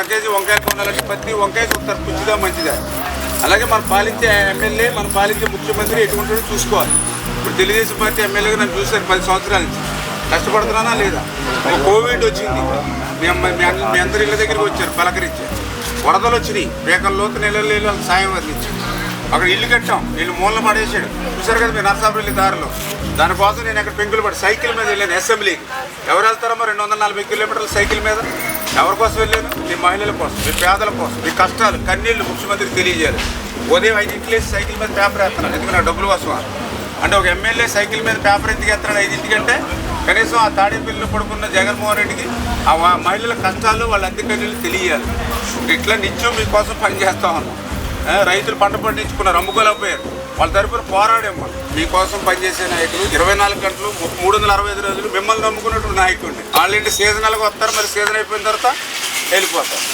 KG వంకాయలు కొనాలంటే ప్రతి వంకాయ చూస్తారు పుచ్చిగా మంచిదా. అలాగే మనం పాలించే ఎమ్మెల్యే, మనం పాలించే ముఖ్యమంత్రి ఎటువంటిదో చూసుకోవాలి. ఇప్పుడు తెలుగుదేశం పార్టీ ఎమ్మెల్యేగా నన్ను చూశారు 10 సంవత్సరాల నుంచి. కష్టపడుతున్నానా లేదా? కోవిడ్ వచ్చింది, మీ అందరి ఇళ్ళ దగ్గరికి వచ్చారు, పలకరించారు. వరదలు వచ్చినాయి, వేకల లోతు నెలలు సాయం అందించారు. అక్కడ ఇల్లు కట్టాం, వీళ్ళు మూలన పడేసాడు. చూసారు కదా మీరు నర్సాపల్లి దారిలో. దానికోసం నేను అక్కడ పెంకులు పడి సైకిల్ మీద వెళ్ళాను అసెంబ్లీకి. ఎవరు వెళ్తారమ్మా 240 కిలోమీటర్ల సైకిల్ మీద? ఎవరి కోసం వెళ్ళాను? మీ మహిళల కోసం, మీ పేదల కోసం, మీ కష్టాలు కన్నీళ్ళు ముఖ్యమంత్రికి తెలియజేయాలి. ఉదయం 5 సైకిల్ మీద పేపర్ వేస్తున్నాను, ఎందుకు నా డబ్బుల కోసం. అంటే ఒక ఎమ్మెల్యే సైకిల్ మీద పేపర్ ఎందుకు వేస్తున్నాడు 5 కనీసం ఆ తాడేపల్లిలో పడుకున్న జగన్మోహన్ రెడ్డికి ఆ మహిళల కష్టాలు వాళ్ళ అద్దె కన్నీళ్ళు తెలియాలి. ఇట్లా నిత్యం మీకోసం పనిచేస్తా ఉన్నాం. రైతులు పంట పండించుకున్నారు, అమ్ముకోలేకపోయారు. వాళ్ళ తరపున పోరాడేమో. మీకోసం పనిచేసే నాయకులు 24 గంటలు 365 రోజులు మిమ్మల్ని నమ్ముకున్నట్టు నాయకుడిని. వాళ్ళేంటి సీజనల్గా వస్తారు, మరి సీజన్ అయిపోయిన తర్వాత వెళ్ళిపోతారు.